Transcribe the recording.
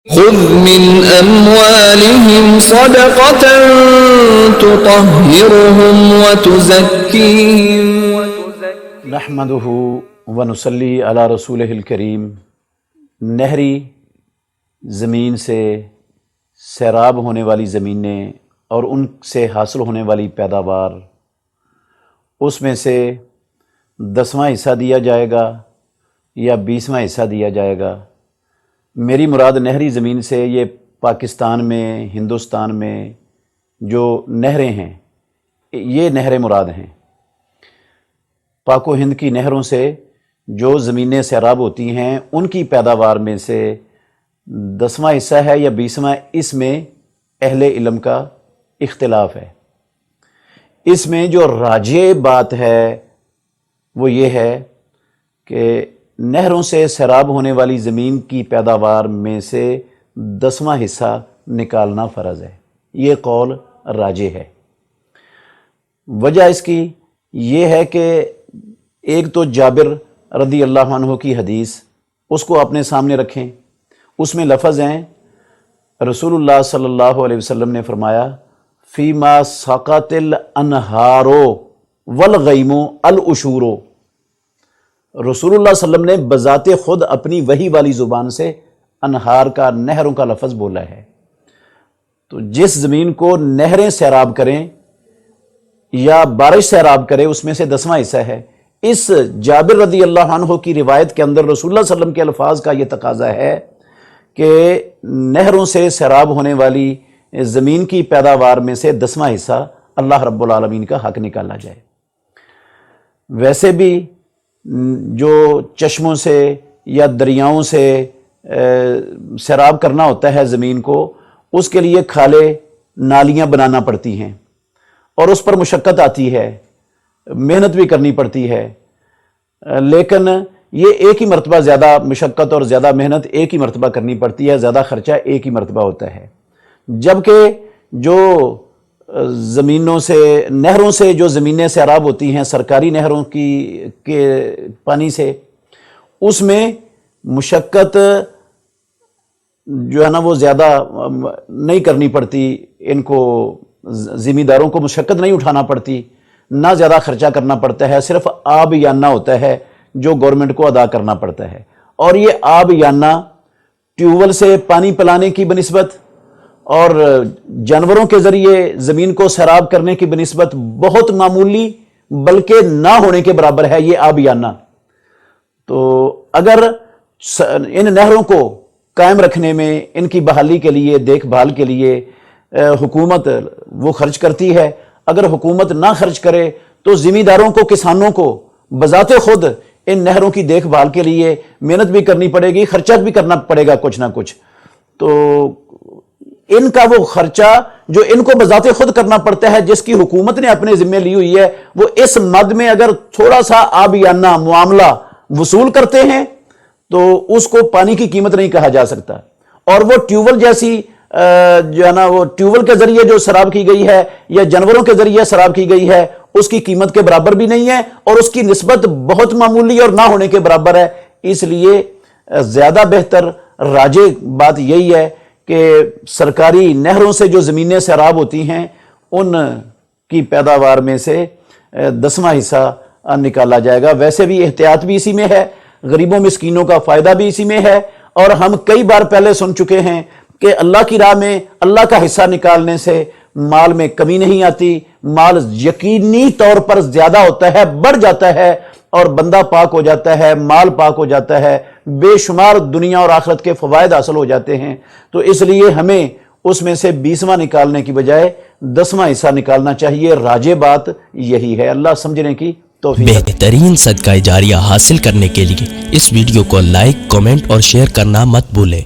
خذ من أموالهم صدقة تطهرهم وتزكيهم نحمده ونصلی علی رسولہ الکریم۔ نہری زمین سے سیراب ہونے والی زمینیں اور ان سے حاصل ہونے والی پیداوار، اس میں سے 10واں حصہ دیا جائے گا یا 20واں حصہ دیا جائے گا۔ میری مراد نہری زمین سے یہ پاکستان میں، ہندوستان میں جو نہریں ہیں، یہ نہریں مراد ہیں۔ پاک و ہند کی نہروں سے جو زمینیں سیراب ہوتی ہیں، ان کی پیداوار میں سے 10واں حصہ ہے یا 20واں، اس میں اہل علم کا اختلاف ہے۔ اس میں جو راجح بات ہے وہ یہ ہے کہ نہروں سے سیراب ہونے والی زمین کی پیداوار میں سے 10واں حصہ نکالنا فرض ہے۔ یہ قول راجح ہے۔ وجہ اس کی یہ ہے کہ ایک تو جابر رضی اللہ عنہ کی حدیث، اس کو اپنے سامنے رکھیں۔ اس میں لفظ ہیں، رسول اللہ صلی اللہ علیہ وسلم نے فرمایا، فیما سقط الانہار والغیم العشور۔ رسول اللہ صلی اللہ علیہ وسلم نے بذات خود اپنی وحی والی زبان سے انہار کا، نہروں کا لفظ بولا ہے۔ تو جس زمین کو نہریں سیراب کریں یا بارش سیراب کرے، اس میں سے 10واں حصہ ہے۔ اس جابر رضی اللہ عنہ کی روایت کے اندر رسول اللہ صلی اللہ علیہ وسلم کے الفاظ کا یہ تقاضا ہے کہ نہروں سے سیراب ہونے والی زمین کی پیداوار میں سے 10واں حصہ اللہ رب العالمین کا حق نکالا جائے۔ ویسے بھی جو چشموں سے یا دریاؤں سے سیراب کرنا ہوتا ہے زمین کو، اس کے لیے کھالے نالیاں بنانا پڑتی ہیں اور اس پر مشقت آتی ہے، محنت بھی کرنی پڑتی ہے، لیکن یہ ایک ہی مرتبہ زیادہ مشقت اور زیادہ محنت ایک ہی مرتبہ کرنی پڑتی ہے، زیادہ خرچہ ایک ہی مرتبہ ہوتا ہے۔ جبکہ جو زمینوں سے، نہروں سے جو زمینیں سیراب ہوتی ہیں، سرکاری نہروں کے پانی سے، اس میں مشقت جو ہے نا وہ زیادہ نہیں کرنی پڑتی، ان کو ذمہ داروں کو مشقت نہیں اٹھانا پڑتی، نہ زیادہ خرچہ کرنا پڑتا ہے، صرف آب یانہ ہوتا ہے جو گورنمنٹ کو ادا کرنا پڑتا ہے۔ اور یہ آب یانہ ٹیوبویل سے پانی پلانے کی بنسبت اور جانوروں کے ذریعے زمین کو سیراب کرنے کی بنسبت بہت معمولی، بلکہ نہ ہونے کے برابر ہے یہ آب یانہ۔ تو اگر ان نہروں کو قائم رکھنے میں، ان کی بحالی کے لیے، دیکھ بھال کے لیے حکومت وہ خرچ کرتی ہے، اگر حکومت نہ خرچ کرے تو ذمہ داروں کو، کسانوں کو بذات خود ان نہروں کی دیکھ بھال کے لیے محنت بھی کرنی پڑے گی، خرچہ بھی کرنا پڑے گا کچھ نہ کچھ۔ تو ان کا وہ خرچہ جو ان کو بذات خود کرنا پڑتا ہے، جس کی حکومت نے اپنے ذمہ لی ہوئی ہے، وہ اس مد میں اگر تھوڑا سا آبیانہ معاملہ وصول کرتے ہیں تو اس کو پانی کی قیمت نہیں کہا جا سکتا۔ اور وہ ٹیوبویل جیسی جو ہے نا، وہ ٹیوبویل کے ذریعے جو سیراب کی گئی ہے یا جانوروں کے ذریعے سیراب کی گئی ہے، اس کی قیمت کے برابر بھی نہیں ہے، اور اس کی نسبت بہت معمولی اور نہ ہونے کے برابر ہے۔ اس لیے زیادہ بہتر راجح بات یہی ہے کہ سرکاری نہروں سے جو زمینیں سیراب ہوتی ہیں، ان کی پیداوار میں سے 10واں حصہ نکالا جائے گا۔ ویسے بھی احتیاط بھی اسی میں ہے، غریبوں مسکینوں کا فائدہ بھی اسی میں ہے، اور ہم کئی بار پہلے سن چکے ہیں کہ اللہ کی راہ میں اللہ کا حصہ نکالنے سے مال میں کمی نہیں آتی، مال یقینی طور پر زیادہ ہوتا ہے، بڑھ جاتا ہے، اور بندہ پاک ہو جاتا ہے، مال پاک ہو جاتا ہے، بے شمار دنیا اور آخرت کے فوائد حاصل ہو جاتے ہیں۔ تو اس لیے ہمیں اس میں سے 20واں نکالنے کی بجائے 10واں حصہ نکالنا چاہیے۔ راجح بات یہی ہے۔ اللہ سمجھنے کی توفیق۔ بہترین صدقہ جاریہ حاصل کرنے کے لیے اس ویڈیو کو لائک، کمنٹ اور شیئر کرنا مت بھولیں۔